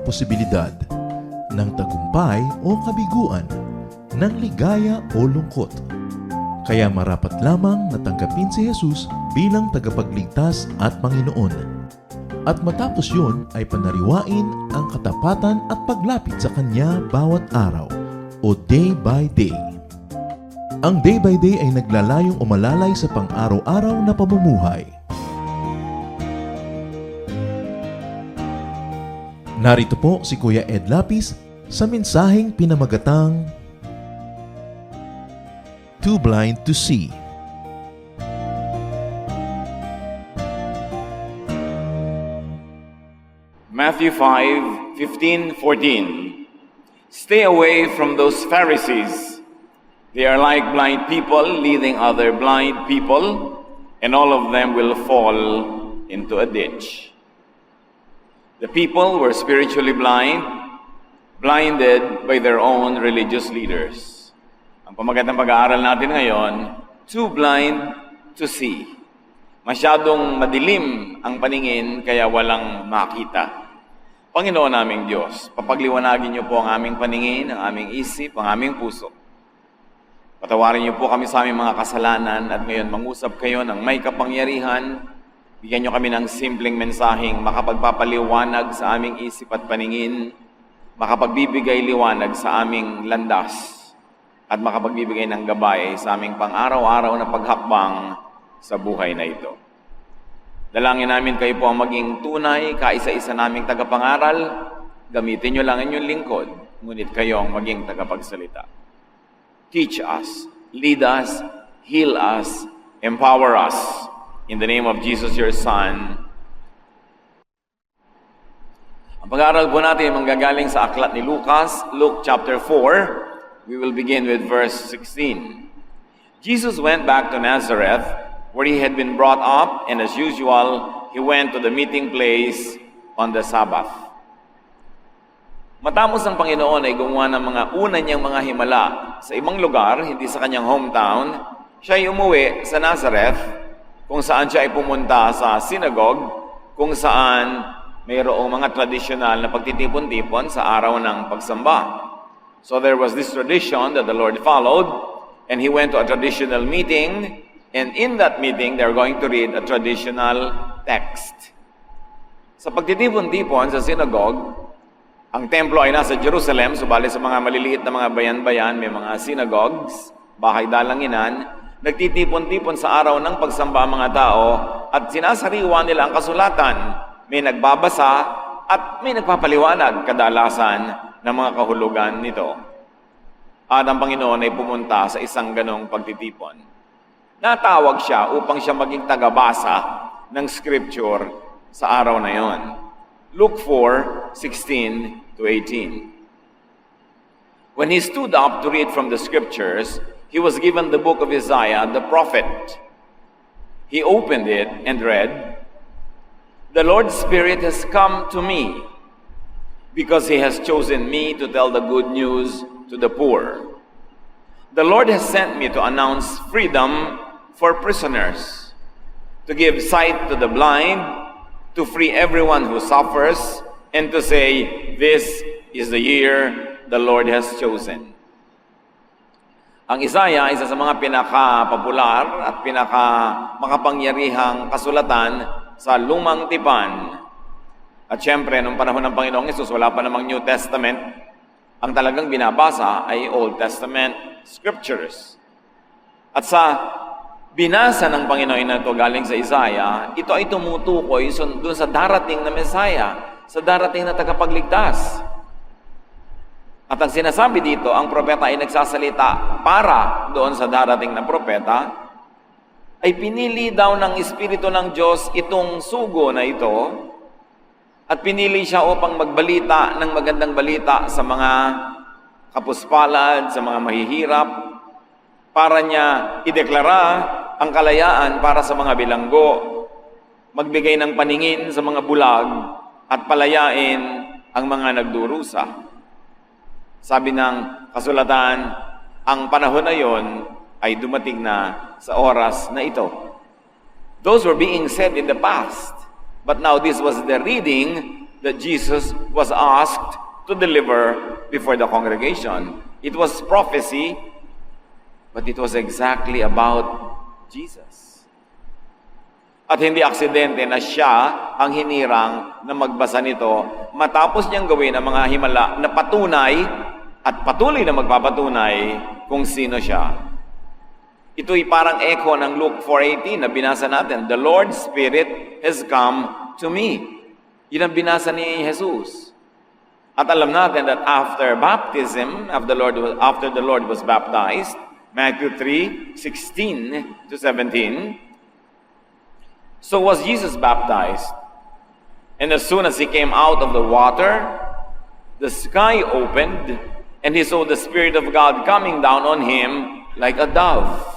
posibilidad ng tagumpay o kabiguan, ng ligaya o lungkot. Kaya marapat lamang na tanggapin si Jesus bilang tagapagligtas at Panginoon. At matapos yun ay panariwain ang katapatan at paglapit sa Kanya bawat araw o day by day. Ang day by day ay naglalayong umalalay sa pang-araw-araw na pamumuhay. Narito po si Kuya Ed Lapis sa mensaheng pinamagatang Too Blind to See. Matthew 5:15-14. Stay away from those Pharisees. They are like blind people leading other blind people, and all of them will fall into a ditch. The people were spiritually blind, blinded by their own religious leaders. Ang pamagat ng pag-aaral natin ngayon, too blind to see. Masyadong madilim ang paningin kaya walang makita. Panginoon naming Diyos, papagliwanagin niyo po ang aming paningin, ang aming isip, ang aming puso. Patawarin niyo po kami sa aming mga kasalanan at ngayon mangusap kayo ng may kapangyarihan. Bigyan niyo kami ng simpleng mensaheng makapagpapaliwanag sa aming isip at paningin, makapagbibigay liwanag sa aming landas, at makapagbibigay ng gabay sa aming pang-araw-araw na paghakbang sa buhay na ito. Dalangin namin kayo po ang maging tunay, kaisa-isa naming tagapangaral. Gamitin niyo lang inyong lingkod, ngunit kayo ang maging tagapagsalita. Teach us, lead us, heal us, empower us. In the name of Jesus, your Son. Ang pag-aaral po natin manggagaling sa aklat ni Lucas, Luke chapter 4. We will begin with verse 16. Jesus went back to Nazareth, where he had been brought up, and as usual, he went to the meeting place on the Sabbath. Matapos ang Panginoon ay gumawa ng mga una niyang mga himala sa ibang lugar, hindi sa kanyang hometown, siya ay umuwi sa Nazareth, kung saan siya ay pumunta sa synagogue, kung saan mayroong mga tradisyonal na pagtitipon-tipon sa araw ng pagsamba. So there was this tradition that the Lord followed, and he went to a traditional meeting, and in that meeting, they're going to read a traditional text. Sa pagtitipon-tipon sa synagogue, ang templo ay nasa Jerusalem, subalit sa mga maliliit na mga bayan-bayan, may mga synagogues, bahay dalanginan, nagtitipon-tipon sa araw ng pagsamba ang mga tao at sinasariwa nila ang kasulatan. May nagbabasa at may nagpapaliwanag kadalasan ng mga kahulugan nito. At ang Panginoon ay pumunta sa isang ganong pagtitipon. Natawag siya upang siya maging tagabasa ng scripture sa araw na yon. Luke 4:16-18. When he stood up to read from the scriptures, he was given the book of Isaiah, the prophet. He opened it and read, "The Lord's Spirit has come to me, because he has chosen me to tell the good news to the poor. The Lord has sent me to announce freedom for prisoners, to give sight to the blind, to free everyone who suffers, and to say, this is the year the Lord has chosen." Ang Isaiah ay isa sa mga pinaka-popular at pinaka-makapangyarihang kasulatan sa Lumang Tipan. At syempre, nung panahon ng Panginoong Hesus, wala pa namang New Testament. Ang talagang binabasa ay Old Testament scriptures. At sa binasa ng Panginoon na ito galing sa Isaiah, ito ay tumutukoy doon sa darating na Messiah, sa darating na tagapagligtas. At ang sinasabi dito, ang propeta ay nagsasalita para doon sa darating na propeta, ay pinili daw ng Espiritu ng Diyos itong sugo na ito, at pinili siya upang magbalita ng magandang balita sa mga kapuspalad, sa mga mahihirap, para niya ideklara ang kalayaan para sa mga bilanggo, magbigay ng paningin sa mga bulag, at palayain ang mga nagdurusa. Sabi ng kasulatan, ang panahon na yon ay dumating na sa oras na ito. Those were being said in the past, but now this was the reading that Jesus was asked to deliver before the congregation. It was prophecy, but it was exactly about Jesus. At hindi aksidente na siya ang hinirang na magbasa nito matapos niyang gawin ang mga himala na patunay at patuloy na magpapatunay kung sino siya. Ito'y parang echo ng Luke 4:18 na binasa natin. The Lord's Spirit has come to me. Yun ang binasa ni Jesus. At alam natin that after baptism, after the Lord was baptized, Matthew 3:16 to 17, so was Jesus baptized. And as soon as he came out of the water, the sky opened, and he saw the Spirit of God coming down on him like a dove.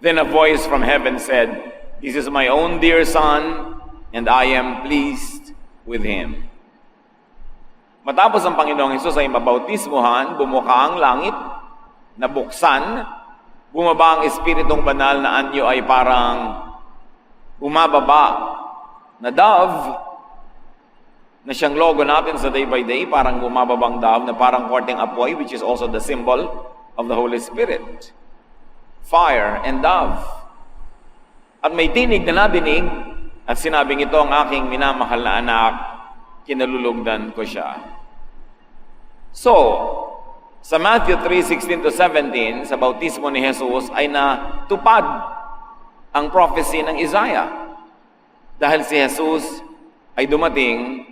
Then a voice from heaven said, "This is my own dear Son, and I am pleased with him." Matapos ang Panginoong Hesus ay mabautismuhan, bumuka ang langit, nabuksan, bumaba ang Espiritong Banal na anyo ay parang bumababa na dove, na siyang logo natin sa day by day, parang bumababang dove na parang korteng apoy, which is also the symbol of the Holy Spirit. Fire and dove. At may tinig na nadinig at sinabing, ito ang aking minamahal na anak, kinalulugdan ko siya. So, sa Matthew 3:16 to 17, sa bautismo ni Jesus ay natupad ang prophecy ng Isaiah. Dahil si Jesus ay dumating,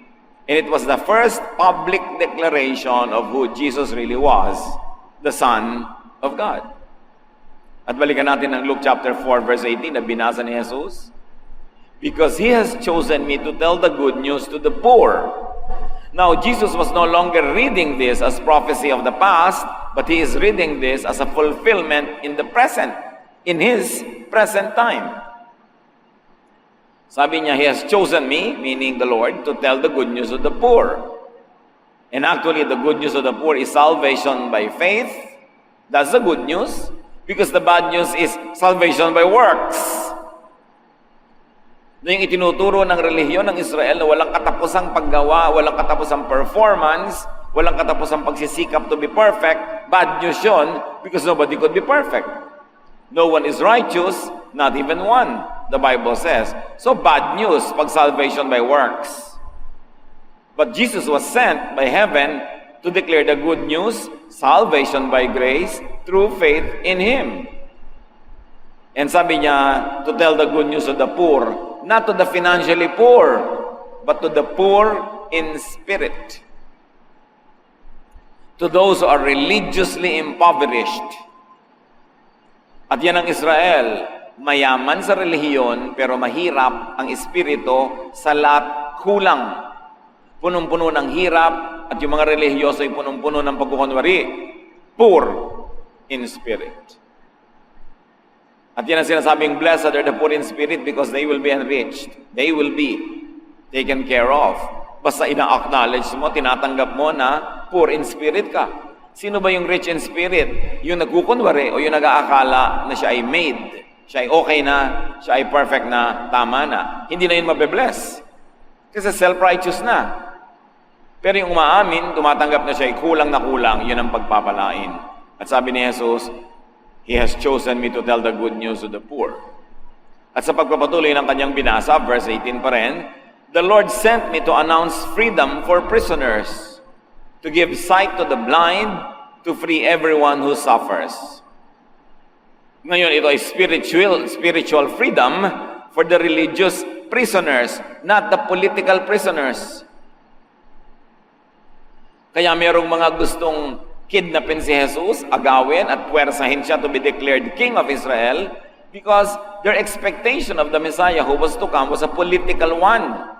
and it was the first public declaration of who Jesus really was, the Son of God. At balikan natin ang Luke chapter 4 verse 18 na binasa ni Jesus. Because he has chosen me to tell the good news to the poor. Now, Jesus was no longer reading this as prophecy of the past, but he is reading this as a fulfillment in the present, in his present time. Sabi niya, he has chosen me, meaning the Lord, to tell the good news of the poor. And actually, the good news of the poor is salvation by faith. That's the good news. Because the bad news is salvation by works. Na yung itinuturo ng relihiyon ng Israel na walang katapusang paggawa, walang katapusang performance, walang katapusang pagsisikap to be perfect, bad news yun because nobody could be perfect. No one is righteous, not even one, the Bible says. So bad news pag salvation by works. But Jesus was sent by heaven to declare the good news, salvation by grace, through faith in Him. And sabi niya, to tell the good news of the poor, not to the financially poor, but to the poor in spirit. To those who are religiously impoverished. At yan ang Israel, mayaman sa relihiyon, pero mahirap ang espiritu sa lahat kulang. Punong-puno ng hirap, at yung mga relihiyoso ay punong-puno ng pagkukunwari. Poor in spirit. At yan ang sinasabing, blessed are the poor in spirit because they will be enriched. They will be taken care of. Basta ina-acknowledge mo, tinatanggap mo na poor in spirit ka. Sino ba yung rich in spirit? Yung nagkukunwari o yung nag-aakala na siya ay made, siya ay okay na, siya ay perfect na, tama na. Hindi na yun mabe-bless. Kasi self-righteous na. Pero yung umaamin, tumatanggap na siya ay kulang na kulang, yun ang pagpapalain. At sabi ni Jesus, He has chosen me to tell the good news to the poor. At sa pagpapatuloy ng kanyang binasa, verse 18 pa rin, the Lord sent me to announce freedom for prisoners, to give sight to the blind, to free everyone who suffers. Ngayon, ito ay spiritual freedom for the religious prisoners, not the political prisoners. Kaya merong mga gustong kidnapin si Jesus, agawin at puwersahin siya to be declared King of Israel because their expectation of the Messiah who was to come was a political one.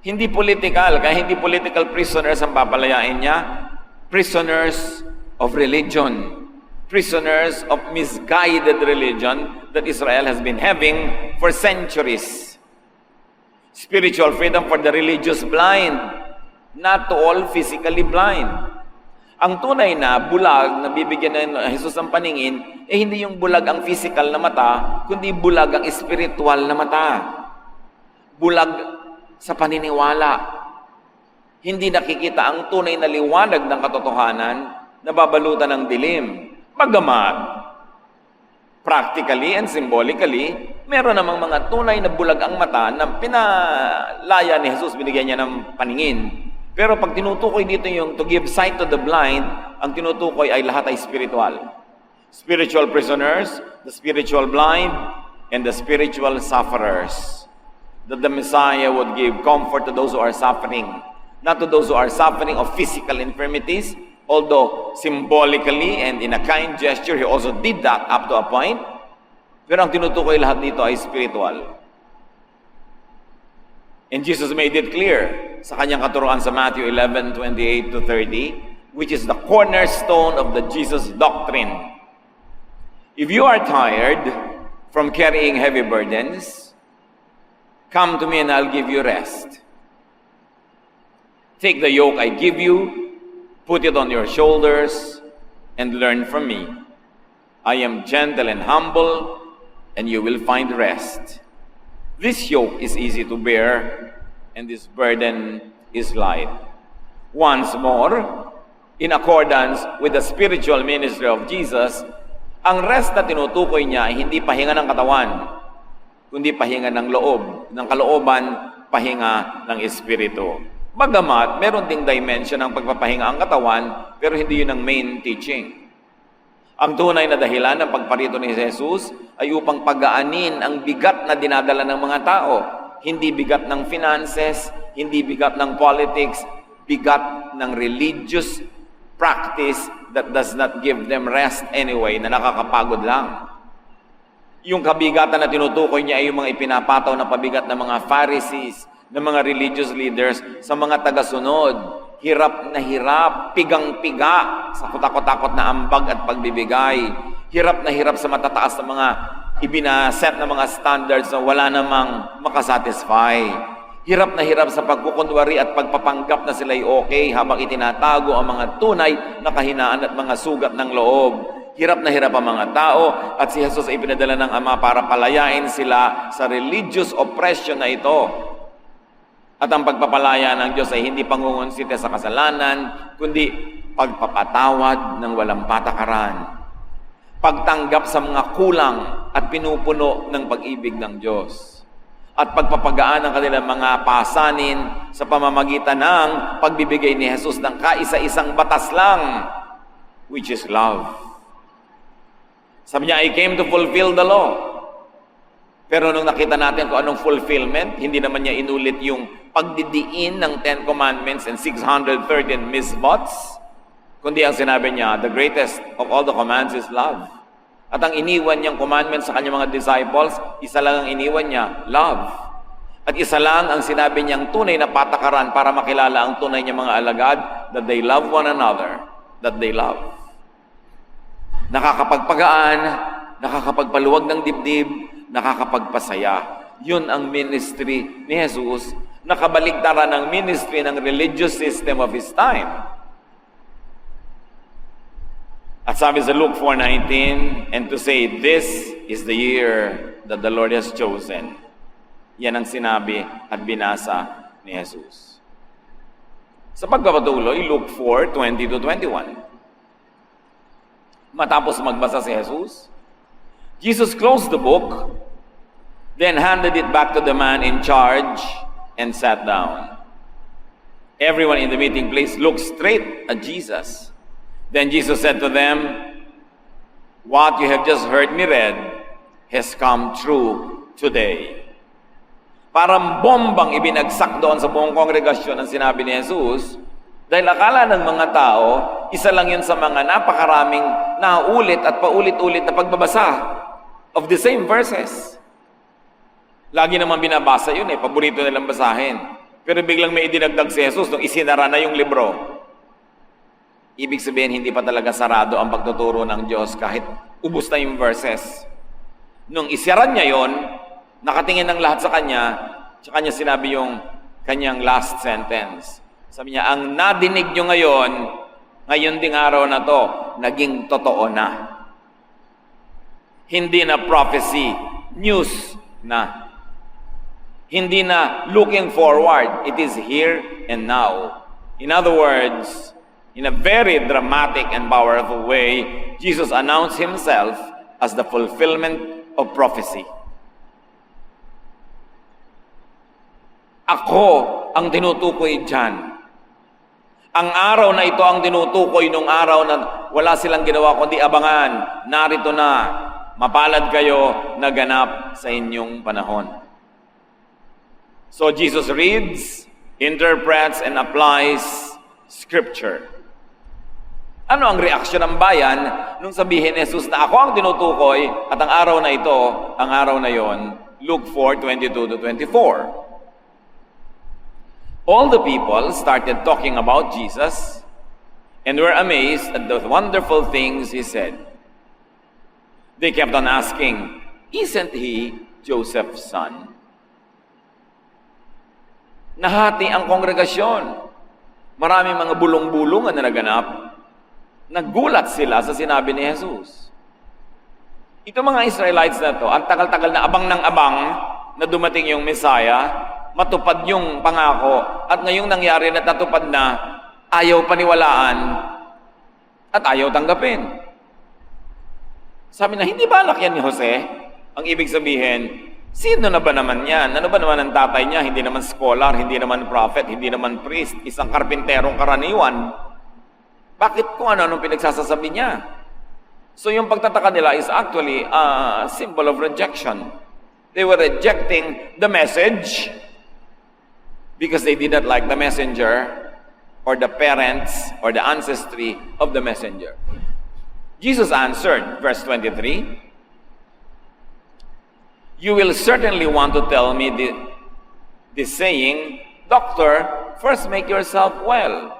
Hindi political, kaya hindi political prisoners ang papalayain niya. Prisoners of religion. Prisoners of misguided religion that Israel has been having for centuries. Spiritual freedom for the religious blind, not to all physically blind. Ang tunay na bulag na bibigyan ng Jesus ng paningin, hindi yung bulag ang physical na mata, kundi bulag ang spiritual na mata. Bulag sa paniniwala. Hindi nakikita ang tunay na liwanag ng katotohanan na babalutan ng dilim. Bagamat, practically and symbolically, meron namang mga tunay na bulag ang mata na pinalaya ni Jesus, binigyan niya ng paningin. Pero pag tinutukoy dito yung to give sight to the blind, ang tinutukoy ay lahat ay spiritual. Spiritual prisoners, the spiritual blind, and the spiritual sufferers. That the Messiah would give comfort to those who are suffering, not to those who are suffering of physical infirmities, although symbolically and in a kind gesture, He also did that up to a point. Pero ang tinutukoy lahat dito ay spiritual. And Jesus made it clear sa kanyang katuruan sa Matthew 11:28 to 30, which is the cornerstone of the Jesus doctrine. If you are tired from carrying heavy burdens, come to me and I'll give you rest. Take the yoke I give you, put it on your shoulders, and learn from me. I am gentle and humble, and you will find rest. This yoke is easy to bear, and this burden is light. Once more, in accordance with the spiritual ministry of Jesus, ang rest na tinutukoy niya ay hindi pahinga ng katawan, kundi pahinga ng loob, ng kalooban, pahinga ng espiritu. Bagamat, meron ding dimension ng pagpapahinga ang katawan, pero hindi yun ang main teaching. Ang tunay na dahilan ng pagparito ni Jesus ay upang pagaanin ang bigat na dinadala ng mga tao. Hindi bigat ng finances, hindi bigat ng politics, bigat ng religious practice that does not give them rest anyway, na nakakapagod lang. Yung kabigatan na tinutukoy niya ay yung mga ipinapataw na pabigat ng mga Pharisees, ng mga religious leaders sa mga tagasunod. Hirap na hirap, pigang-piga sa kutakot-takot na ambag at pagbibigay. Hirap na hirap sa matataas na mga ibinaset na mga standards na wala namang makasatisfy. Hirap na hirap sa pagkukunwari at pagpapanggap na sila'y okay habang itinatago ang mga tunay na kahinaan at mga sugat ng loob. Hirap na hirap ang mga tao at si Jesus ay pinadala ng Ama para palayain sila sa religious oppression na ito. At ang pagpapalaya ng Diyos ay hindi pangungunsite sa kasalanan, kundi pagpapatawad ng walang patakaran. Pagtanggap sa mga kulang at pinupuno ng pag-ibig ng Diyos. At pagpapagaan ng kanilang mga pasanin sa pamamagitan ng pagbibigay ni Jesus ng kaisa-isang batas lang, which is love. Sabi niya, I came to fulfill the law. Pero nung nakita natin kung anong fulfillment, hindi naman niya inulit yung pagdidiin ng 10 Commandments and 613 misbots, kundi ang sinabi niya, the greatest of all the commands is love. At ang iniwan niyang commandment sa kanyang mga disciples, isa lang ang iniwan niya, love. At isa lang ang sinabi niyang tunay na patakaran para makilala ang tunay niyang mga alagad, that they love one another, that they love. Nakakapagpagaan, nakakapagpaluwag ng dibdib, nakakapagpasaya. Yun ang ministry ni Jesus, nakabaligtaran ng ministry ng religious system of his time. At sabi sa Luke 4:19, and to say, this is the year that the Lord has chosen. Yan ang sinabi at binasa ni Jesus. Sa pagpapatuloy, Luke 4:20 to 21. Matapos magbasa si Jesus, Jesus closed the book, then handed it back to the man in charge and sat down. Everyone in the meeting place looked straight at Jesus. Then Jesus said to them, what you have just heard me read has come true today. Parang bombang ibinagsak doon sa buong kongregasyon ang sinabi ni Jesus, dahil akala ng mga tao, isa lang yun sa mga napakaraming naulit at paulit-ulit na pagbabasa of the same verses. Lagi naman binabasa yun paborito nilang basahin. Pero biglang may idinagdag si Jesus nung isinara na yung libro. Ibig sabihin, hindi pa talaga sarado ang pagtuturo ng Diyos kahit ubos na yung verses. Nung isiran niya yon, nakatingin ng lahat sa kanya sinabi yung kanyang last sentence. Sabi niya, ang nadinig nyo ngayon ding araw na to, naging totoo na. Hindi na prophecy, news na. Hindi na looking forward. It is here and now. In other words, in a very dramatic and powerful way, Jesus announced himself as the fulfillment of prophecy. Ako ang tinutukoy dyan. Ang araw na ito ang tinutukoy nung araw na wala silang ginawa kundi abangan. Narito na, mapalad kayo na ganap sa inyong panahon. So Jesus reads, interprets, and applies Scripture. Ano ang reaksyon ng bayan nung sabihin ni Jesus na ako ang tinutukoy at ang araw na ito, ang araw na yon, Luke 4:22-24. All the people started talking about Jesus and were amazed at the wonderful things he said. They kept on asking, "Isn't he Joseph's son?" Nahati ang kongregasyon. Maraming mga bulong-bulungan na naganap. Naggulat sila sa sinabi ni Jesus. Ito mga Israelites na to, ang tagal-tagal na abang ng abang na dumating yung Messiah, matupad yung pangako, at ngayong nangyari na natupad na, ayaw paniwalaan at ayaw tanggapin. Sabi na, hindi balak yan ni Jose? Ang ibig sabihin, sino na ba naman yan? Ano ba naman ang tatay niya? Hindi naman scholar, hindi naman prophet, hindi naman priest, isang karpinterong karaniwan. Bakit kung ano-anong pinagsasasabi niya? So yung pagtataka nila is actually a symbol of rejection. They were rejecting the message because they did not like the messenger or the parents or the ancestry of the messenger. Jesus answered, verse 23, "You will certainly want to tell me this saying, 'Doctor, first make yourself well.'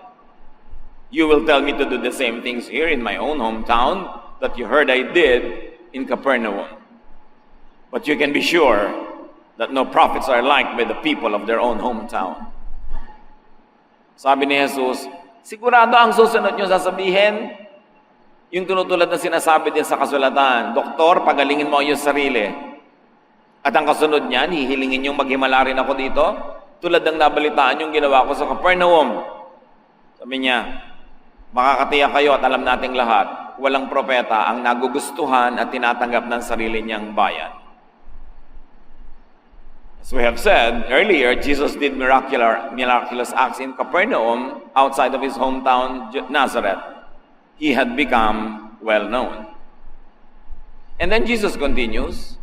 You will tell me to do the same things here in my own hometown that you heard I did in Capernaum. But you can be sure that no prophets are liked by the people of their own hometown." Sabi ni Jesus, sigurado ang susunod nyo sasabihin, yung tunutulad na sinasabi din sa kasulatan, "Doktor, pagalingin mo ang iyong sarili." At ang kasunod niyan, hihilingin yung maghimala rin ako dito, tulad ng nabalitaan yung ginawa ko sa Capernaum. Sabi niya, makakatiyak kayo at alam nating lahat, walang propeta ang nagugustuhan at tinatanggap ng sarili niyang bayan. As we have said earlier, Jesus did miraculous acts in Capernaum, outside of his hometown, Nazareth. He had become well known. And then Jesus continues,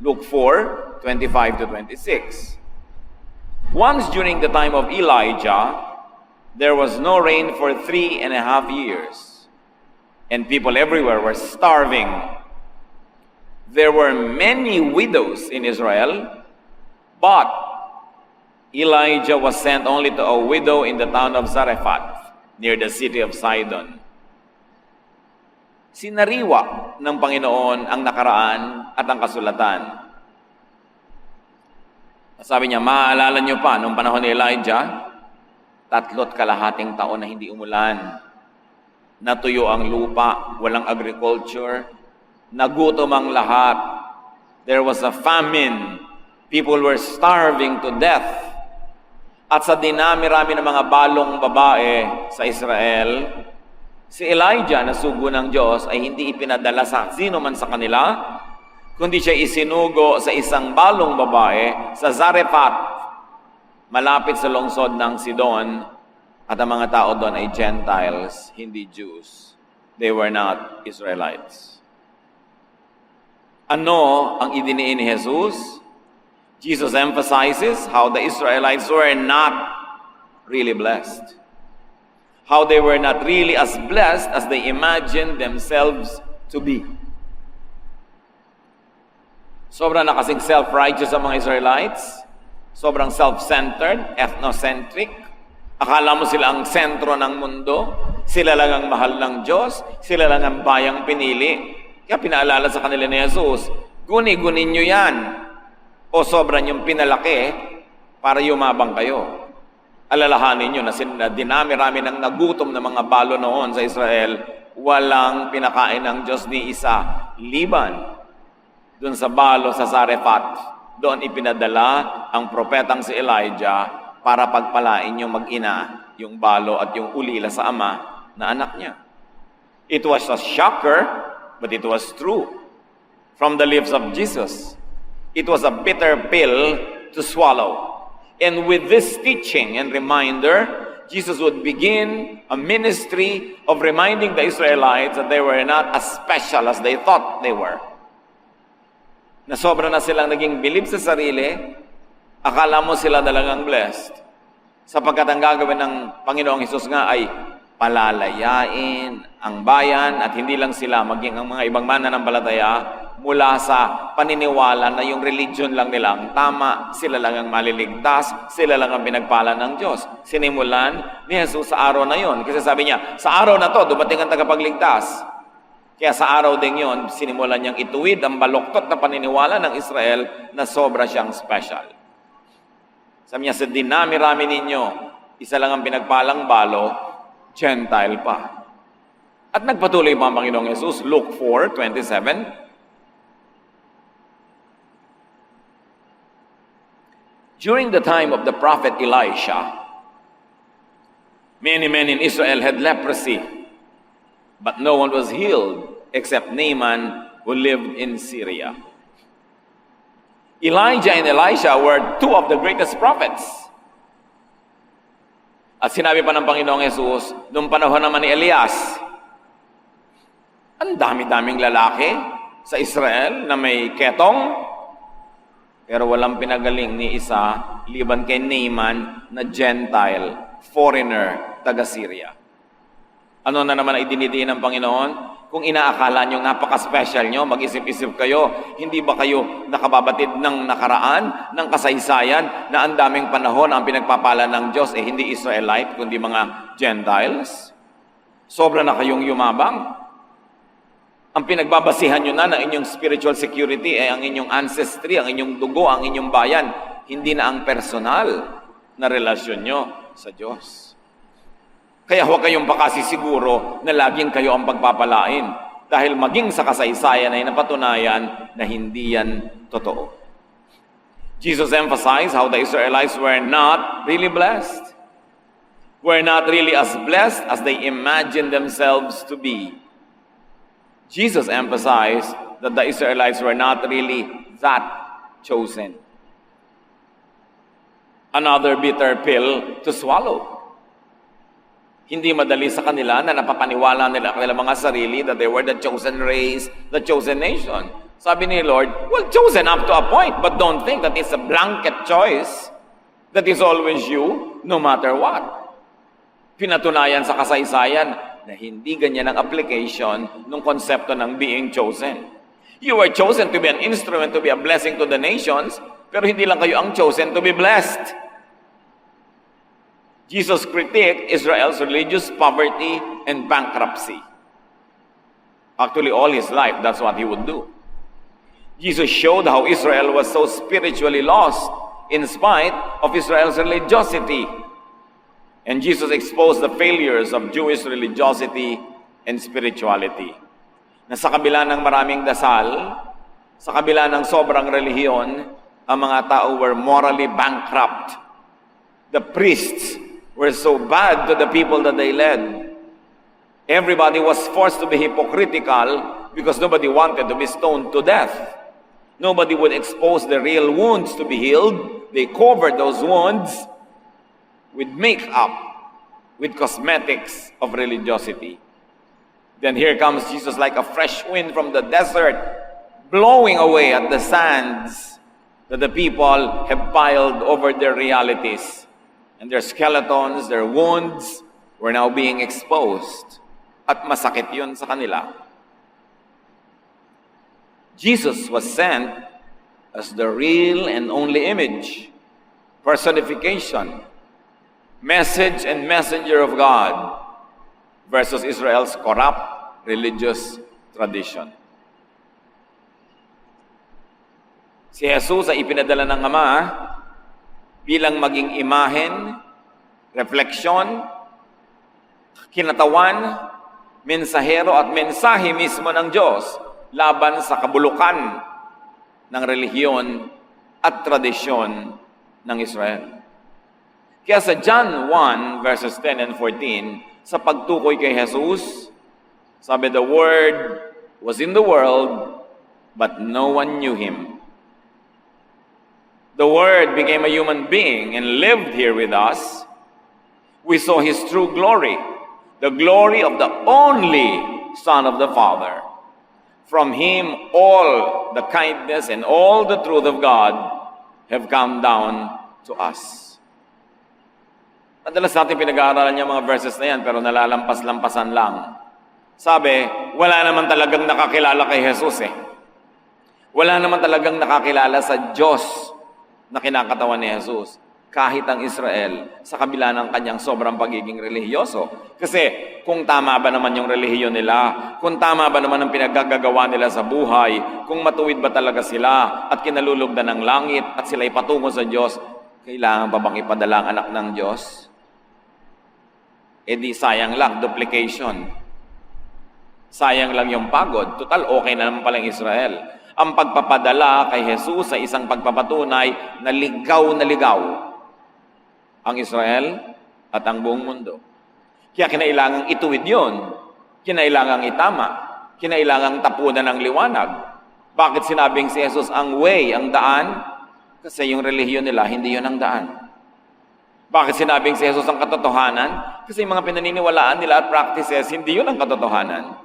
Luke 4:25-26. Once during the time of Elijah, there was no rain for 3.5 years, and people everywhere were starving. There were many widows in Israel, but Elijah was sent only to a widow in the town of Zarephath, near the city of Sidon. Sinariwa ng Panginoon ang nakaraan at ang kasulatan. Sabi niya, maaalala niyo pa, nung panahon ni Elijah, 3.5 taon na hindi umulan. Natuyo ang lupa, walang agriculture, nagutom ang lahat. There was a famine. People were starving to death. At sa dinami-rami ng mga balong babae sa Israel, si Elijah na sugo ng Diyos ay hindi ipinadala sa sino man sa kanila, kundi siya isinugo sa isang balong babae sa Zarephath, malapit sa lungsod ng Sidon, at ang mga tao doon ay Gentiles, hindi Jews. They were not Israelites. Ano ang idiniin ni Jesus? Jesus emphasizes how the Israelites were not really blessed. How they were not really as blessed as they imagined themselves to be. Sobrang nakasing self-righteous ang mga Israelites. Sobrang self-centered, ethnocentric. Akala mo sila ang sentro ng mundo. Sila lang ang mahal ng Diyos. Sila lang ang bayang pinili. Kaya pinaalala sa kanila ni Jesus, guni-gunin nyo yan. O sobrang yung pinalaki para yumabang kayo. Alalahanin nyo na dinami-rami ng nagutom na mga balo noon sa Israel, walang pinakain ng Diyos ni isa, liban dun sa balo sa Zarephath doon ipinadala ang propetang si Elijah para pagpalain yung mag-ina, yung balo at yung ulila sa ama na anak niya. It was a shocker, but it was true from the lips of Jesus. It was a bitter pill to swallow. And with this teaching and reminder, Jesus would begin a ministry of reminding the Israelites that they were not as special as they thought they were. Na sobra na silang naging bilib sa sarili, akala mo sila talagang blessed. Sapagkat ang gagawin ng Panginoong Hesus nga ay palalayain ang bayan at hindi lang sila, maging ang mga ibang mananampalataya mula sa paniniwala na yung religion lang nilang tama, sila lang ang maliligtas, sila lang ang pinagpala ng Diyos. Sinimulan ni Jesus sa araw na yon. Kasi sabi niya, sa araw na to, dumating ang tagapagligtas. Kaya sa araw din yon, sinimulan niyang ituwid ang baluktot na paniniwala ng Israel na sobra siyang special. Sabi niya, sa dinami-rami ninyo, isa lang ang pinagpalang balo, Gentile pa. At nagpatuloy pa ang Panginoong Jesus, Luke 4:27. During the time of the prophet Elisha, many men in Israel had leprosy, but no one was healed except Naaman who lived in Syria. Elijah and Elisha were two of the greatest prophets. At sinabi pa ng Panginoong Jesus, noong panahon naman ni Elias, ang dami-daming lalaki sa Israel na may ketong, pero walang pinagaling ni isa, liban kay Naaman na Gentile, foreigner, taga-Syria. Ano na naman ay dinidiin ng Panginoon? Kung inaakala nyo napaka-special nyo, mag-isip-isip kayo, hindi ba kayo nakababatid ng nakaraan, ng kasaysayan, na ang daming panahon ang pinagpapala ng Diyos, hindi Israelite, kundi mga Gentiles? Sobra na kayong yumabang. Ang pinagbabasihan nyo na ng inyong spiritual security ay ang inyong ancestry, ang inyong dugo, ang inyong bayan, hindi na ang personal na relasyon nyo sa Diyos. Kaya huwag kayong pakasisiguro na laging kayo ang pagpapalain dahil maging sa kasaysayan ay napatunayan na hindi yan totoo. Jesus emphasized how the Israelites were not really blessed. Were not really as blessed as they imagined themselves to be. Jesus emphasized that the Israelites were not really that chosen. Another bitter pill to swallow. Hindi madali sa kanila na napapaniwala nila kanilang mga sarili that they were the chosen race, the chosen nation. Sabi ni Lord, well, chosen up to a point, but don't think that it's a blanket choice that is always you, no matter what. Pinatunayan sa kasaysayan na hindi ganyan ang application ng konsepto ng being chosen. You were chosen to be an instrument to be a blessing to the nations, pero hindi lang kayo ang chosen to be blessed. Jesus critiqued Israel's religious poverty and bankruptcy. Actually, all his life, that's what he would do. Jesus showed how Israel was so spiritually lost in spite of Israel's religiosity. And Jesus exposed the failures of Jewish religiosity and spirituality. Na sa kabila ng maraming dasal, sa kabila ng sobrang relihiyon, ang mga tao were morally bankrupt. The priests were so bad to the people that they led. Everybody was forced to be hypocritical because nobody wanted to be stoned to death. Nobody would expose the real wounds to be healed. They covered those wounds with makeup, with cosmetics of religiosity. Then here comes Jesus like a fresh wind from the desert, blowing away at the sands that the people have piled over their realities. And their skeletons, their wounds were now being exposed. At masakit yun sa kanila. Jesus was sent as the real and only image, personification, message and messenger of God versus Israel's corrupt religious tradition. Si Jesus ay ipinadala ng Ama bilang maging imahen, refleksyon, kinatawan, mensahero at mensahe mismo ng Diyos laban sa kabulukan ng relihiyon at tradisyon ng Israel. Kaya sa John 1 verses 10 and 14, sa pagtukoy kay Jesus, sabi, the Word was in the world, but no one knew Him. The Word became a human being and lived here with us. We saw His true glory, the glory of the only Son of the Father. From Him, all the kindness and all the truth of God have come down to us. Madalas natin pinag-aaralan yung mga verses na yan, pero nalalampas-lampasan lang. Sabi, wala naman talagang nakakilala kay Jesus eh. Wala naman talagang nakakilala sa Diyos na kinakatawan ni Jesus. Kahit ang Israel, sa kabila ng kanyang sobrang pagiging relihiyoso. Kasi kung tama ba naman yung relihiyon nila, kung tama ba naman ang pinaggagawa nila sa buhay, kung matuwid ba talaga sila at kinalulugdan ng langit at sila'y patungo sa Diyos, kailangan pa bang ipadala ang anak ng Diyos? Eh di sayang lang, duplication. Sayang lang yung pagod. Total, okay na naman palang Israel. Ang pagpapadala kay Jesus sa isang pagpapatunay na ligaw ang Israel at ang buong mundo. Kaya kinailangang ituwid yun. Kinailangang itama. Kinailangang tapunan ng liwanag. Bakit sinabing si Jesus ang way, ang daan? Kasi yung relihiyon nila, hindi yun ang daan. Bakit sinabing si Jesus ang katotohanan? Kasi yung mga pinaniniwalaan nila at practices, hindi yun ang katotohanan.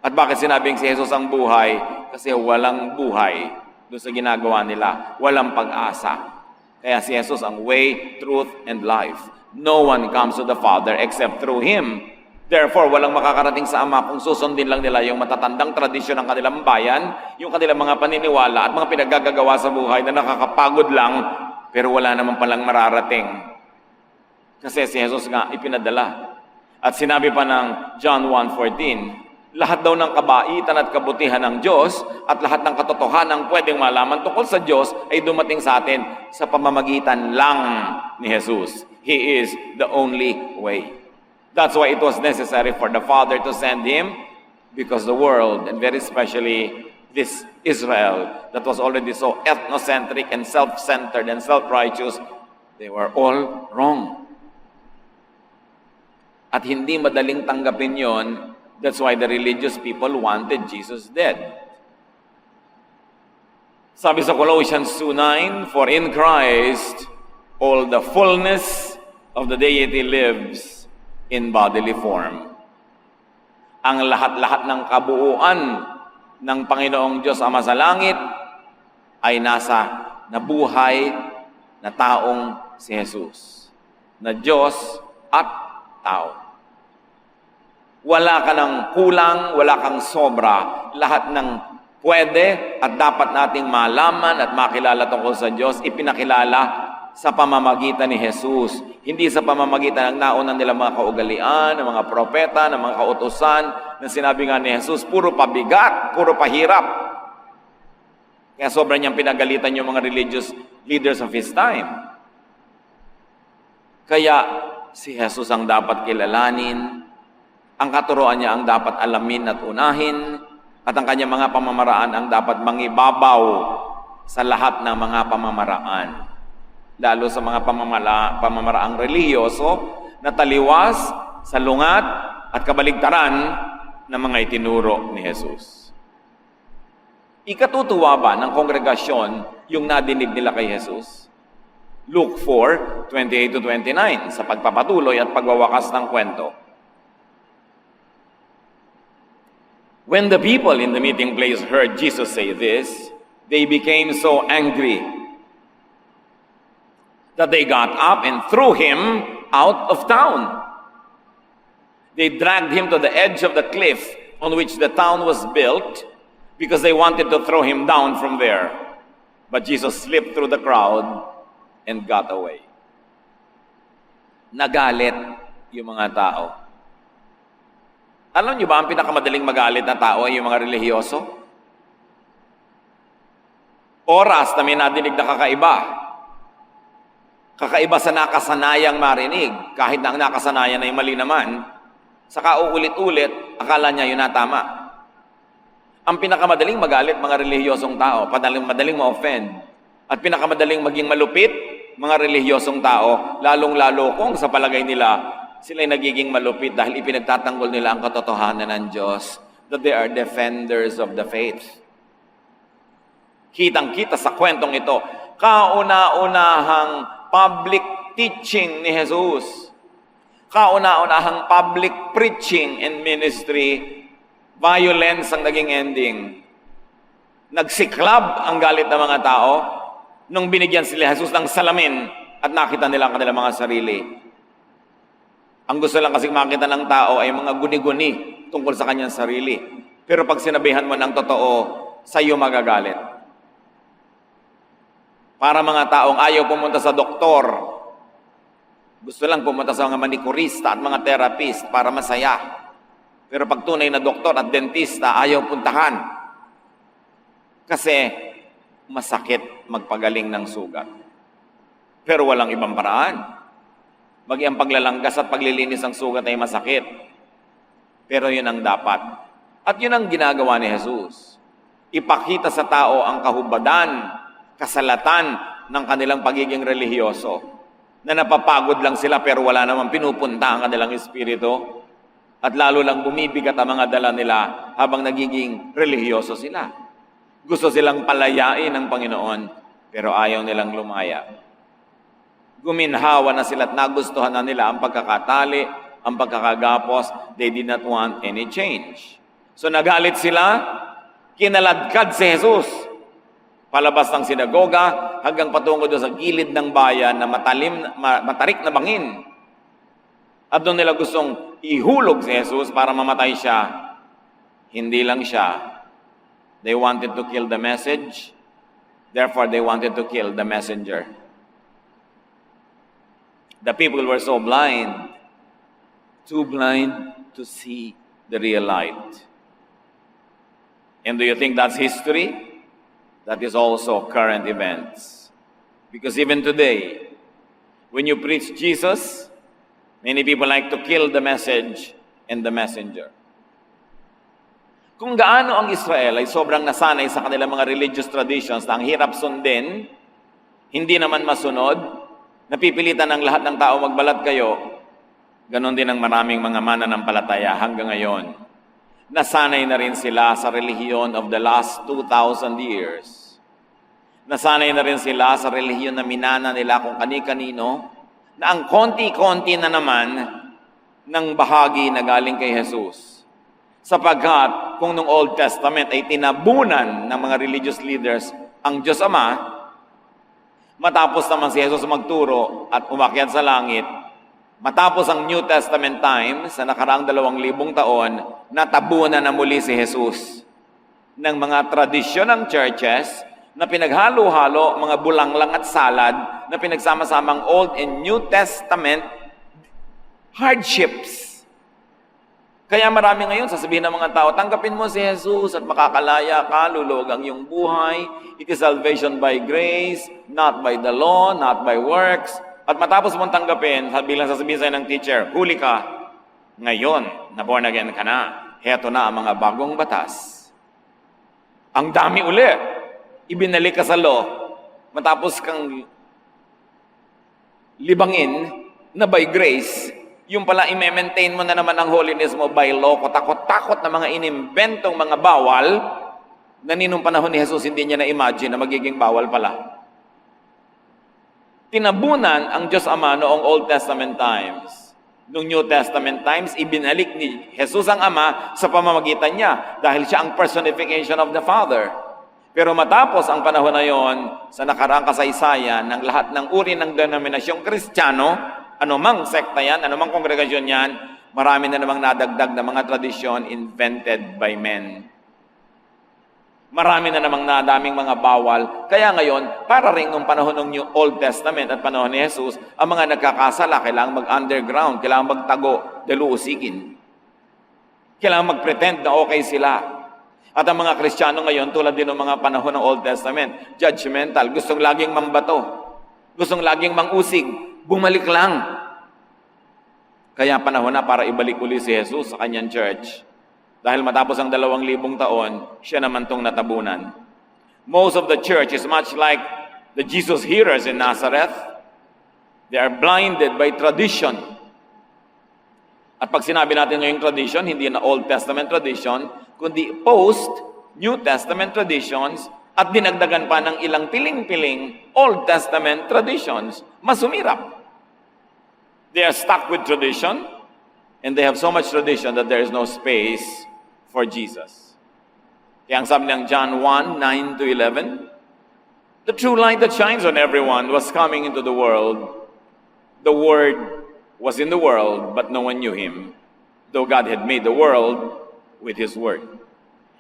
At bakit sinabing si Jesus ang buhay? Kasi walang buhay doon sa ginagawa nila. Walang pag-asa. Kaya si Jesus ang way, truth, and life. No one comes to the Father except through Him. Therefore, walang makakarating sa Ama kung susundin lang nila yung matatandang tradisyon ng kanilang bayan, yung kanilang mga paniniwala at mga pinaggagawa sa buhay na nakakapagod lang, pero wala naman palang mararating. Kasi si Jesus nga ipinadala. At sinabi pa ng John 1:14, lahat daw ng kabaitan at kabutihan ng Diyos at lahat ng katotohanan pwedeng malaman tungkol sa Diyos ay dumating sa atin sa pamamagitan lang ni Jesus. He is the only way. That's why it was necessary for the Father to send Him, because the world, and very especially this Israel, that was already so ethnocentric and self-centered and self-righteous, they were all wrong. At hindi madaling tanggapin yon. That's why the religious people wanted Jesus dead. Sabi sa Colossians 2:9, for in Christ all the fullness of the deity lives in bodily form. Ang lahat-lahat ng kabuuan ng Panginoong Diyos Ama sa langit ay nasa nabuhay na taong si Jesus. Na Diyos at tao. Wala ka ng kulang, wala kang sobra. Lahat ng pwede at dapat nating malaman at makilala tungkol sa Diyos, ipinakilala sa pamamagitan ni Jesus. Hindi sa pamamagitan ng naunang nilang mga kaugalian, ng mga propeta, ng mga kautusan, na sinabi nga ni Jesus, puro pabigat, puro pahirap. Kaya sobrang niyang pinagalitan yung mga religious leaders of His time. Kaya si Jesus ang dapat kilalanin, ang katuroan niya ang dapat alamin at unahin, at ang kanyang mga pamamaraan ang dapat mangibabaw sa lahat ng mga pamamaraan. Lalo sa mga pamamaraang relihiyoso na taliwas sa lungat at kabaligtaran ng mga itinuro ni Jesus. Ikatutuwa ba ng kongregasyon yung nadinig nila kay Jesus? Luke 4:28-29, sa pagpapatuloy at pagwawakas ng kwento. When the people in the meeting place heard Jesus say this, they became so angry that they got up and threw Him out of town. They dragged Him to the edge of the cliff on which the town was built because they wanted to throw Him down from there. But Jesus slipped through the crowd and got away. Nagalit yung mga tao. Alam niyo ba, ang pinakamadaling magalit na tao ay yung mga relihiyoso? Oras na may nadinig na kakaiba. Kakaiba sa nakasanayang marinig, kahit na ang nakasanayan ay mali naman, saka uulit-ulit, akala niya yun na tama. Ang pinakamadaling magalit mga relihiyosong tao, madaling ma-offend, At pinakamadaling maging malupit, mga relihiyosong tao, lalong-lalo kung sa palagay nila, sila'y nagiging malupit dahil ipinagtatanggol nila ang katotohanan ng Diyos, that they are defenders of the faith. Kitang-kita sa kwentong ito, kauna-unahang public teaching ni Jesus, kauna-unahang public preaching and ministry, violence ang naging ending. Nagsiklab ang galit ng mga tao nung binigyan sila Jesus ng salamin at nakita nila ang kanilang mga sarili. Ang gusto lang kasing makita ng tao ay mga guni-guni tungkol sa kanyang sarili. Pero pag sinabihan mo ng totoo, sa iyo magagalit. Para mga taong ayaw pumunta sa doktor, gusto lang pumunta sa mga manikurista at mga therapist para masaya. Pero pag tunay na doktor at dentista, ayaw puntahan. Kasi masakit magpagaling ng sugat. Pero walang ibang paraan. Ang paglalanggas at paglilinis ng sugat ay masakit. Pero yun ang dapat. At yun ang ginagawa ni Jesus. Ipakita sa tao ang kahubadan, kasalatan ng kanilang pagiging relihiyoso. Na napapagod lang sila pero wala namang pinupunta ang kanilang espiritu. At lalo lang bumibigat ang mga dala nila habang nagiging relihiyoso sila. Gusto silang palayain ng Panginoon, pero ayaw nilang lumaya. Guminhawa na sila at nagustuhan na nila ang pagkakatali, ang pagkakagapos. They did not want any change. So nagalit sila, kinaladkad si Jesus. Palabas ng sinagoga hanggang patungo doon sa gilid ng bayan na matarik na bangin. At doon nila gustong ihulog si Jesus para mamatay siya. Hindi lang siya. They wanted to kill the message. Therefore, they wanted to kill the messenger. The people were so blind, too blind to see the real light. And do you think that's history? That is also current events. Because even today, when you preach Jesus, many people like to kill the message and the messenger. Kung gaano ang Israel ay sobrang nasanay sa kanilang mga religious traditions na ang hirap sundin, hindi naman masunod, napipilitan ng lahat ng tao magbalat kayo, ganon din ang maraming mga mananampalataya hanggang ngayon. Nasanay na rin sila sa relihiyon of the last 2,000 years. Nasanay na rin sila sa relihiyon na minana nila kung kani-kanino, na ang konti-konti na naman ng bahagi na galing kay Jesus. Sapagkat kung nung Old Testament ay tinabunan ng mga religious leaders ang Diyos Ama, matapos naman si Jesus magturo at umakyat sa langit, matapos ang New Testament times sa nakaraang 2,000 taon, natabunan na muli si Jesus ng mga tradisyon ng churches na pinaghalo-halo, mga bulanglang at salad na pinagsama-samang Old and New Testament hardships. Kaya marami ngayon, sasabihin ng mga tao, tanggapin mo si Jesus at makakalaya ka, lulog ang iyong buhay. It is salvation by grace, not by the law, not by works. At matapos mong tanggapin, bilang sasabihin sa'yo ng teacher, huli ka. Ngayon, na born again ka na. Heto na ang mga bagong batas. Ang dami uli. Ibinalik ka sa law. Matapos kang libangin na by grace, yung pala i-maintain mo na naman ang holiness mo by law, takot-takot na mga inimbentong mga bawal na ninong panahon ni Jesus hindi niya na-imagine na magiging bawal pala. Tinabunan ang Diyos Ama noong Old Testament times. Noong New Testament times, ibinalik ni Jesus ang Ama sa pamamagitan niya dahil siya ang personification of the Father. Pero matapos ang panahon na yon, sa nakaraang kasaysayan ng lahat ng uri ng denominasyong Kristiyano, anumang sekta yan, anumang kongregasyon yan, marami na namang nadagdag na mga tradisyon invented by men. Marami na namang nadaming mga bawal. Kaya ngayon, para rin nung panahon ng New Old Testament at panahon ni Jesus, ang mga nagkakasala, kailangan mag-underground, kailangan magtago, daluusigin. Kailangan mag-pretend na okay sila. At ang mga Kristiyano ngayon, tulad din ng mga panahon ng Old Testament, judgmental, gustong laging mambato, gustong laging mangusig, bumalik lang. Kaya panahon na para ibalik uli si Jesus sa kanyang church. Dahil matapos ang 2,000 taon, siya naman tong natabunan. Most of the church is much like The Jesus hearers in Nazareth, they are blinded by tradition. At pag sinabi natin ngayong tradition, hindi na Old Testament tradition, kundi post-New Testament traditions at dinagdagan pa ng ilang piling-piling Old Testament traditions, mas sumirap. They are stuck with tradition, and they have so much tradition that there is no space for Jesus. Kaya ang sabi ng John 1, 9 to 11, the true light that shines on everyone was coming into the world. The Word was in the world, but no one knew Him, though God had made the world with His Word.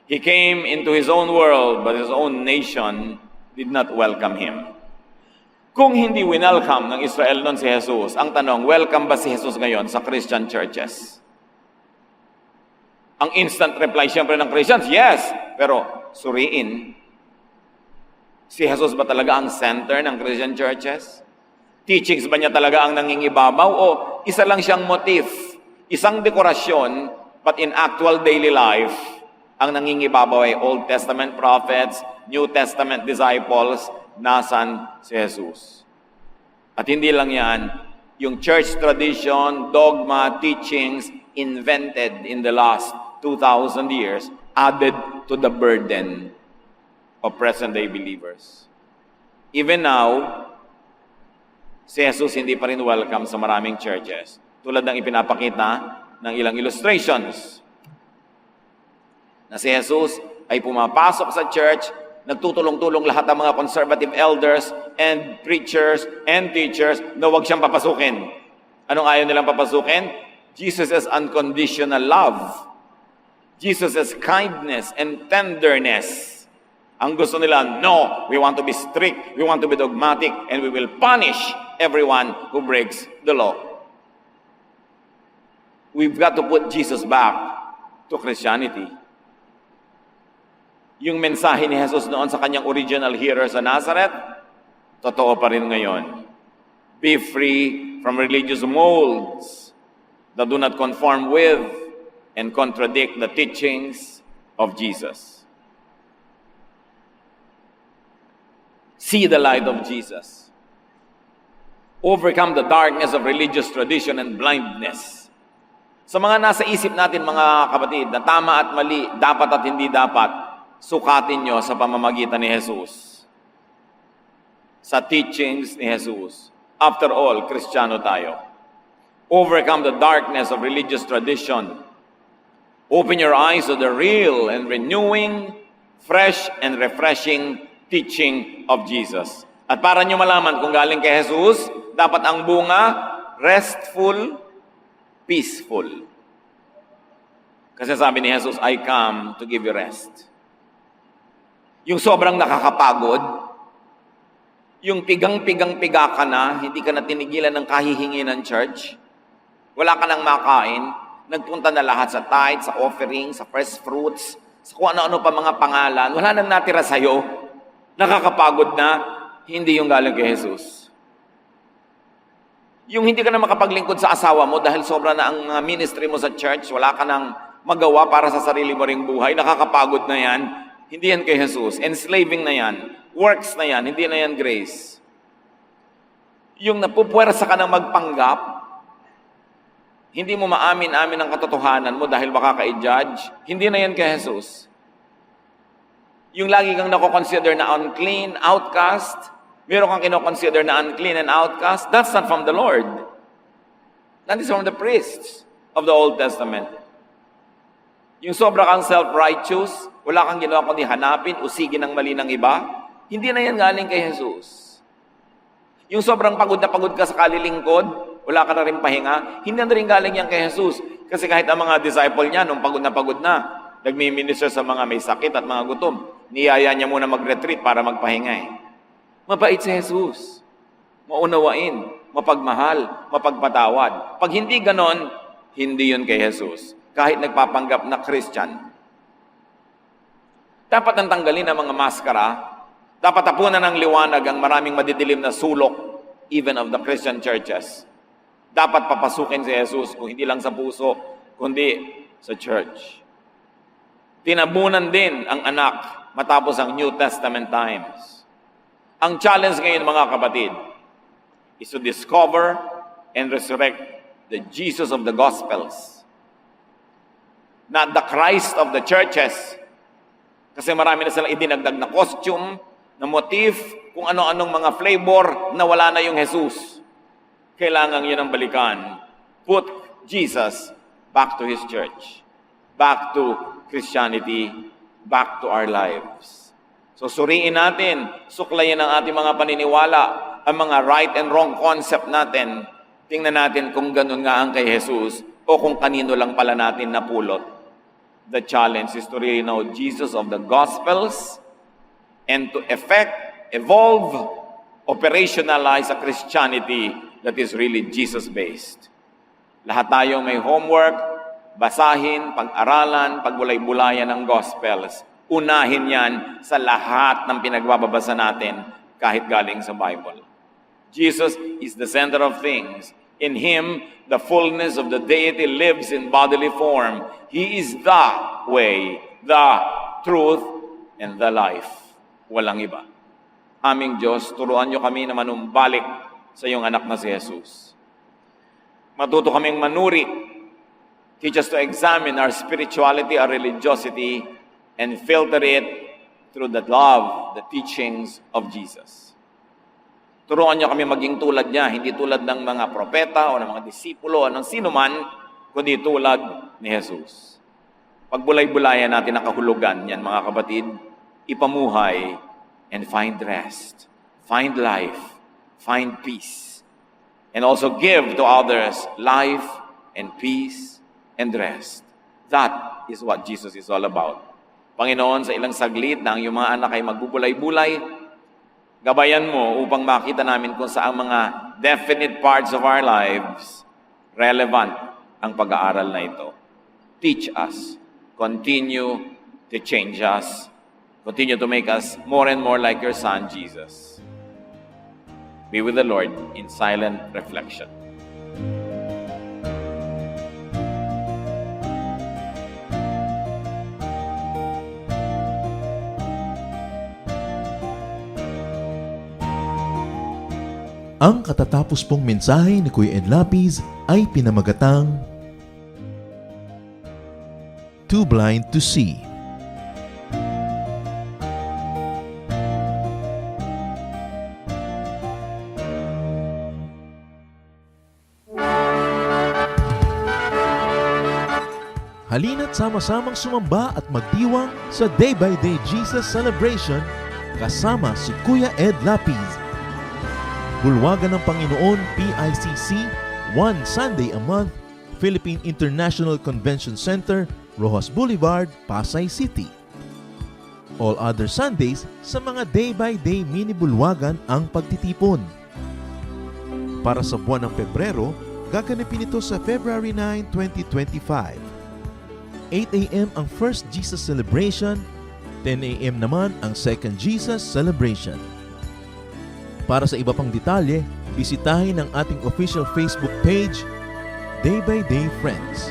He came into His own world, but His own nation did not welcome Him. Kung hindi winelcome ng Israel noon si Jesus, ang tanong, welcome ba si Jesus ngayon sa Christian churches? Ang instant reply siyempre ng Christians, yes, pero suriin, si Jesus ba talaga ang center ng Christian churches? Teachings ba niya talaga ang nangingibabaw o isa lang siyang motif, isang dekorasyon, but in actual daily life, ang nangingibabaw ay Old Testament prophets, New Testament disciples, nasan si Jesus? At hindi lang yan, yung church tradition, dogma, teachings, invented in the last 2,000 years, added to the burden of present-day believers. Even now, si Jesus hindi pa rin welcome sa maraming churches. Tulad ng ipinapakita ng ilang illustrations. Na si Jesus ay pumapasok sa church, nagtutulong-tulong lahat ng mga conservative elders and preachers and teachers na huwag siyang papasukin. Anong ayaw nilang papasukin? Jesus' unconditional love. Jesus' kindness and tenderness. Ang gusto nila, no, we want to be strict, we want to be dogmatic, and we will punish everyone who breaks the law. We've got to put Jesus back to Christianity. Yung mensahe ni Jesus noon sa kanyang original hearers sa Nazareth, totoo pa rin ngayon. Be free from religious molds that do not conform with and contradict the teachings of Jesus. See the light of Jesus. Overcome the darkness of religious tradition and blindness. Sa mga nasa isip natin, mga kapatid, na tama at mali, dapat at hindi dapat, sukatin nyo sa pamamagitan ni Jesus. Sa teachings ni Jesus. After all, Kristiyano tayo. Overcome the darkness of religious tradition. Open your eyes to the real and renewing, fresh and refreshing teaching of Jesus. At para nyo malaman kung galing kay Jesus, dapat ang bunga, restful, peaceful. Kasi sabi ni Jesus, I come to give you rest. Yung sobrang nakakapagod, yung pigang-pigang-piga ka na, hindi ka na tinigilan ng kahihingi ng church, wala ka nang makain, nagpunta na lahat sa tithe, sa offering, sa first fruits, sa kung ano-ano pa mga pangalan, wala nang natira sa'yo, nakakapagod na, hindi yung galing kay Jesus. Yung hindi ka na makapaglingkod sa asawa mo dahil sobra na ang ministry mo sa church, wala ka nang magawa para sa sarili mo ring buhay, nakakapagod na yan, hindi yan kay Jesus. Enslaving na yan, works na yan, hindi na yan grace. Yung napupuwersa ka ng magpanggap, hindi mo maamin-amin ang katotohanan mo dahil baka ka-judge, hindi na yan kay Jesus. Yung lagi kang nako-consider na unclean, outcast, meron kang kino-consider na unclean and outcast, that's not from the Lord. That is from the priests of the Old Testament. Yung sobra kang self-righteous, wala kang ginawa kundi hanapin, usigin ang mali ng iba, hindi na yan galing kay Jesus. Yung sobrang pagod na pagod ka sa kalilingkod, wala ka na rin pahinga, hindi na rin galing yan kay Jesus. Kasi kahit ang mga disciple niya, nung pagod na, nagmi-minister sa mga may sakit at mga gutom, niyaya niya muna mag-retreat para magpahinga eh. Mabait si Jesus. Maunawain, mapagmahal, mapagpatawad. Pag hindi ganon, hindi yun kay Jesus. Kahit nagpapanggap na Christian. Dapat nang tanggalin ang mga maskara. Dapat tapunan ng liwanag ang maraming madidilim na sulok, even of the Christian churches. Dapat papasukin si Jesus, kung hindi lang sa puso, kundi sa church. Tinabunan din ang anak matapos ang New Testament times. Ang challenge ngayon mga kapatid is to discover and resurrect the Jesus of the Gospels. Not the Christ of the churches. Kasi marami na silang idinagdag na costume, na motif, kung ano-anong mga flavor na wala na yung Jesus. Kailangan yun ang balikan. Put Jesus back to His church. Back to Christianity. Back to our lives. So suriin natin, suklayin ang ating mga paniniwala, ang mga right and wrong concept natin. Tingnan natin kung ganun nga ang kay Jesus o kung kanino lang pala natin napulot. The challenge is to really know Jesus of the Gospels and to evolve, operationalize a Christianity that is really Jesus-based. Lahat tayo may homework, basahin, pag-aralan, pagbulay-bulayan ng Gospels. Unahin yan sa lahat ng pinagbabasa natin kahit galing sa Bible. Jesus is the center of things. In Him, the fullness of the deity lives in bodily form. He is the way, the truth, and the life. Walang iba. Aming Diyos, turuan niyo kami na manumbalik sa iyong anak na si Jesus. Matuto kaming manuri. Teach us to examine our spirituality, our religiosity, and filter it through the love, the teachings of Jesus. Turuan niyo kami maging tulad niya, hindi tulad ng mga propeta o ng mga disipulo o ng sino man, kundi tulad ni Jesus. Pagbulay-bulayan natin ang kahulugan yan, mga kapatid, ipamuhay and find rest, find life, find peace, and also give to others life and peace and rest. That is what Jesus is all about. Panginoon, sa ilang saglit na ang iyong mga anak ay magbubulay-bulay, gabayan mo upang makita namin kung saan mga definite parts of our lives relevant ang pag-aaral na ito. Teach us. Continue to change us. Continue to make us more and more like your Son, Jesus. Be with the Lord in silent reflection. Ang katatapos pong mensahe ni Kuya Ed Lapiz ay pinamagatang Too Blind to See. Halina't sama-samang sumamba at magdiwang sa Day by Day Jesus Celebration kasama si Kuya Ed Lapiz. Bulwagan ng Panginoon PICC, one Sunday a month, Philippine International Convention Center, Rojas Boulevard, Pasay City. All other Sundays sa mga day-by-day mini-bulwagan ang pagtitipon. Para sa buwan ng Pebrero, gaganapin ito sa February 9, 2025. 8 a.m. ang First Jesus Celebration, 10 a.m. naman ang Second Jesus Celebration. Para sa iba pang detalye, bisitahin ang ating official Facebook page, Day by Day Friends.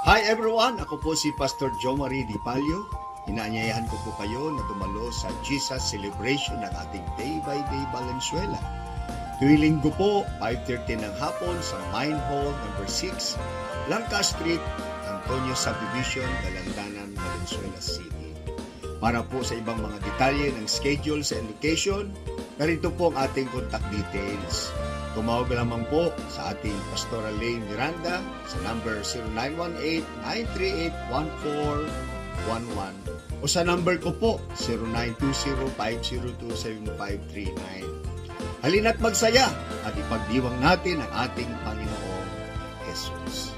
Hi everyone! Ako po si Pastor Jo Marie Di Palio. Inaanyayahan ko po kayo na dumalo sa Jesus Celebration ng ating Day by Day Valenzuela. Tuwing linggo po, 5:30 ng hapon sa Mine Hall No. 6, Langka Street, Antonio Subdivision, Dalandanan, Valenzuela City. Para po sa ibang mga detalye ng schedule sa location, narito po ang ating contact details. Tumawag lamang po sa ating Pastoral Lane Miranda sa number 0918-938-1411 o sa number ko po 0920-502-7539. Halina't magsaya at ipagdiwang natin ang ating Panginoong Jesus.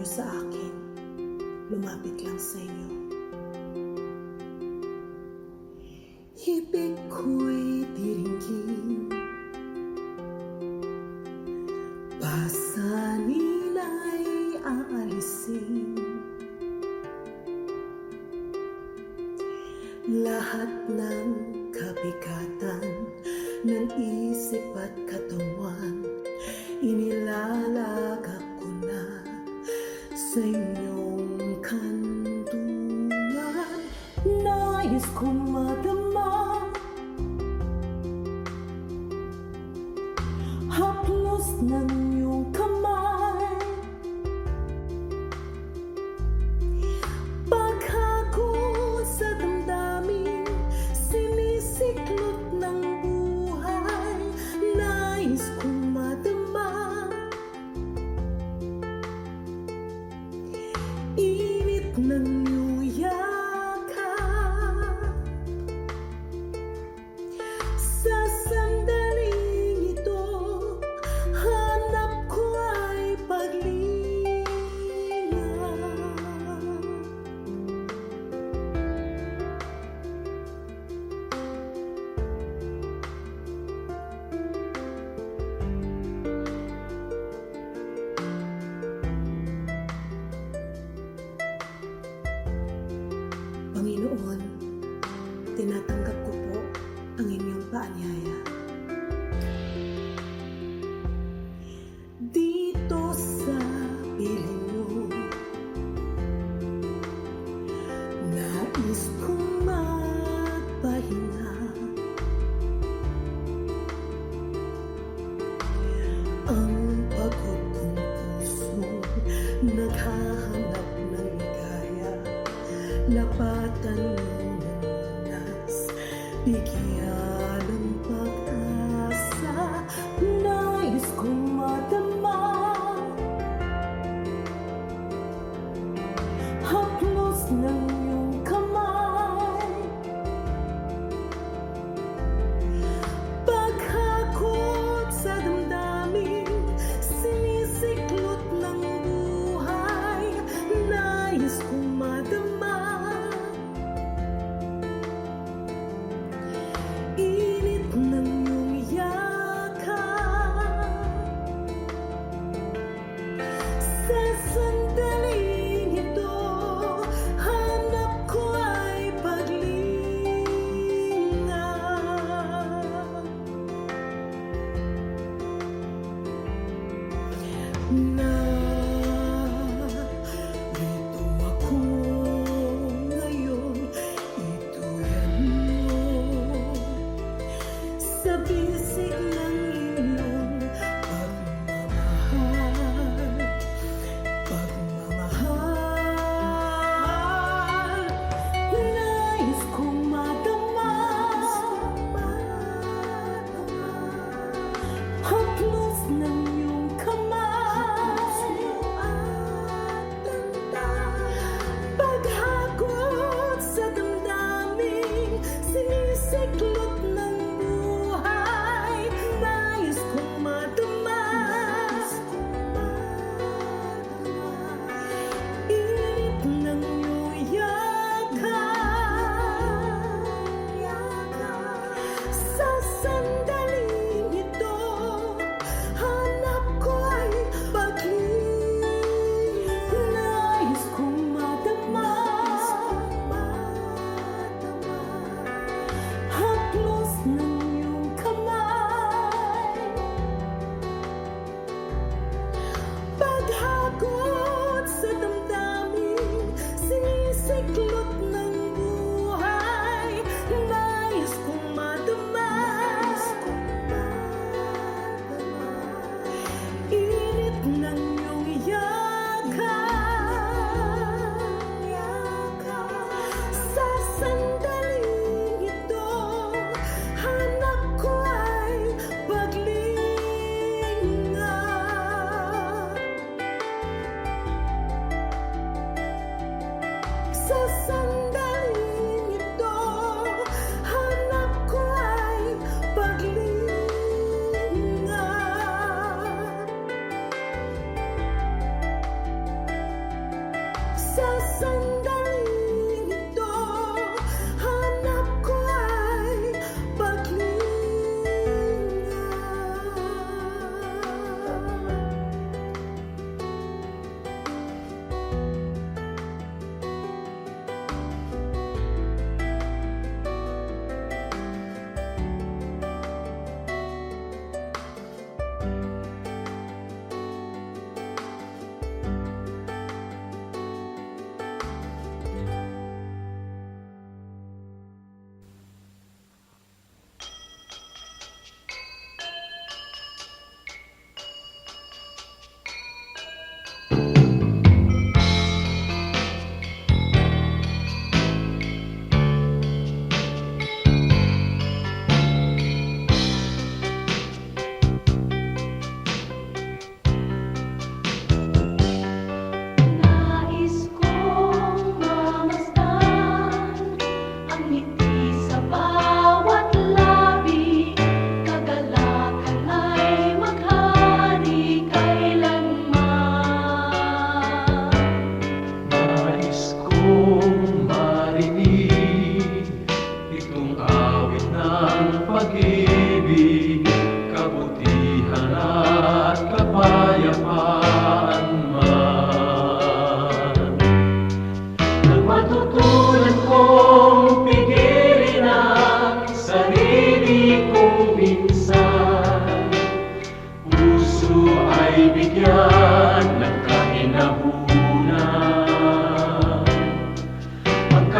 niyo sa akin, lumapit lang sa inyo. Ibig ko'y diringgin, pasanin ay aalisin. Lahat ng kabigatan ng isip at katawan, inilalagak ko na sa inyong kantungan. Nais kong madama haplos ng iyong kamay, paghako sa damdamin, sinisiklot ng buhay. Nais kong madama init ng iyong yakap. Sa sandaling ito, hanap ko ay paglinga. Panginoon, tinatanggap ko po ang inyong paanyaya. Dito sa piling mo, nais kong magpahinga. Ang pagod kong puso, naghahanap ng ligaya. Lapatan mo ng lunas, bigyan ng pag-asa. Nais kong madama haplos ng iyong kamay, paghakot sa damdamin, sinisiklot ng buhay. Nais kong madama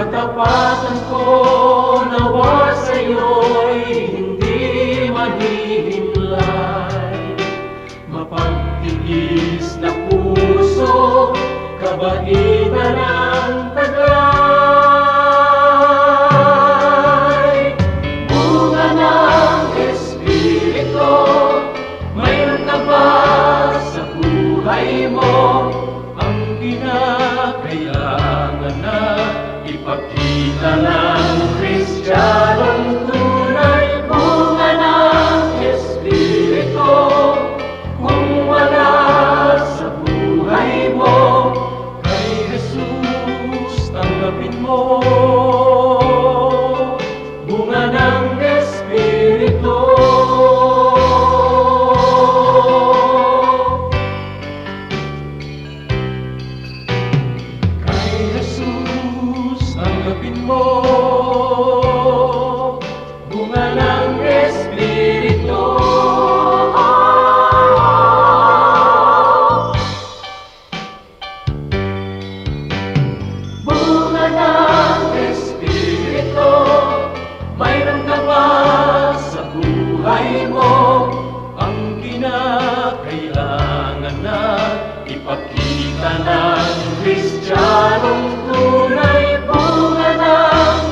katapatan ko nawa sa'yo'y hindi mahihimlay. Mapagtiis na puso, kabaitan ang taglay. Bunga ng Espiritu, mayroon ka ba sa buhay mo? Ang kinakailangan na ipakita ng Kristiyanong tunay. Bunga ng Espiritu, kung wala sa buhay mo, kay Jesus tanggapin mo. Bunga ng Espiritu. Kay Jesus tanggapin mo. Bunga ng Espiritu. Bunga ng Espiritu, mayroon ka ba sa buhay mo? Ang kinakailangan na ipakita ng Kristiyanong tunay. Bunga ng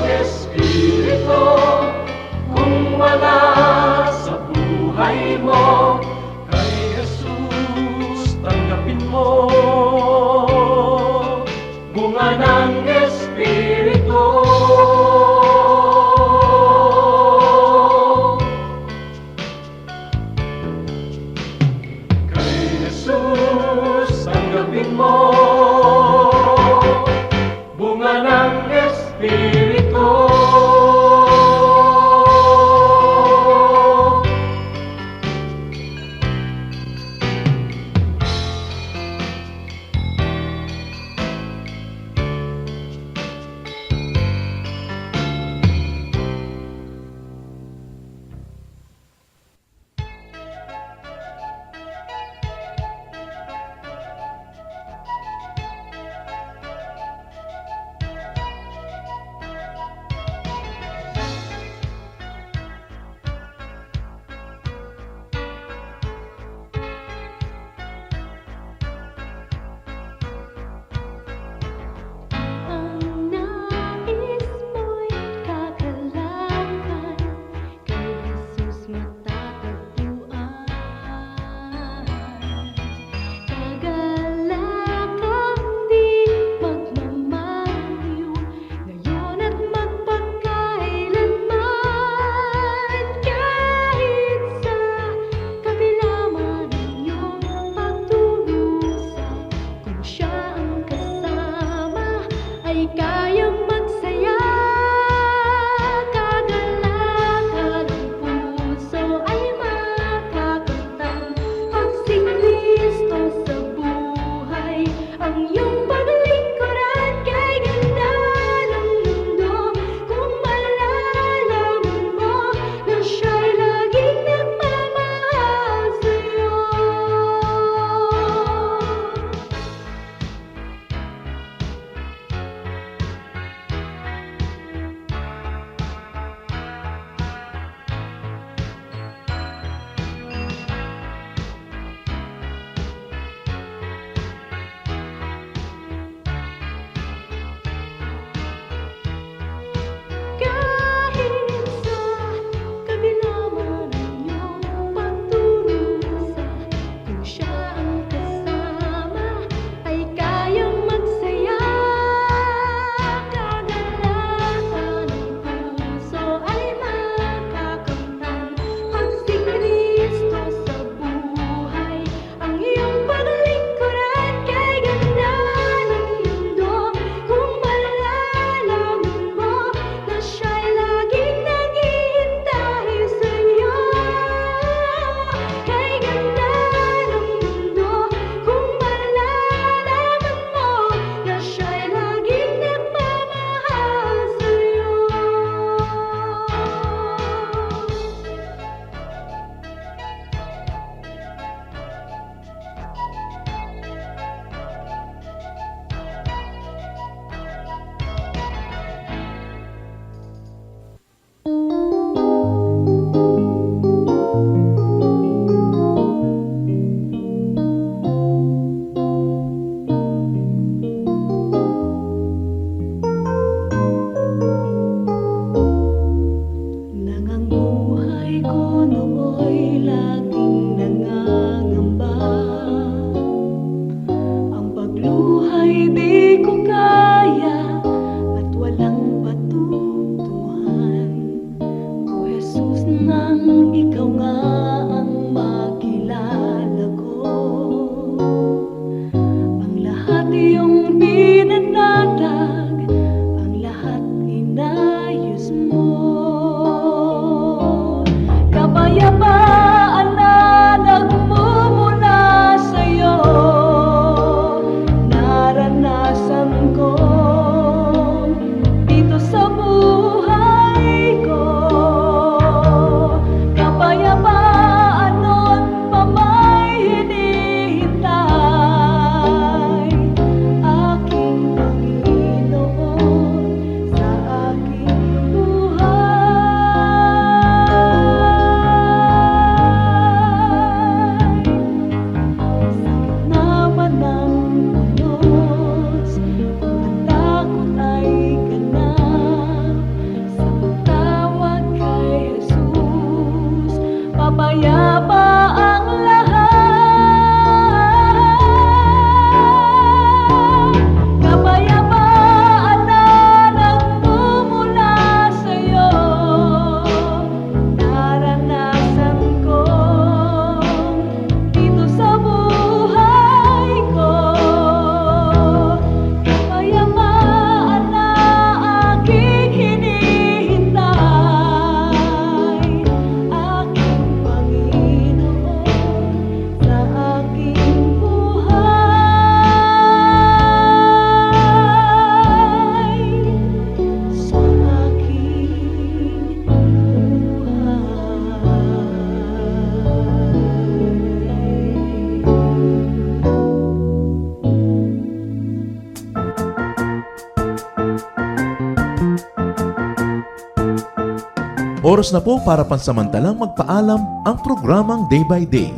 Oras na po para pansamantalang magpaalam ang programang Day by Day.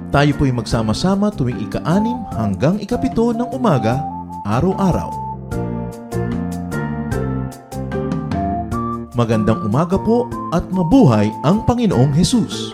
Tayo po'y magsama-sama tuwing ika-6 hanggang ika-7 ng umaga, araw-araw. Magandang umaga po at mabuhay ang Panginoong Hesus!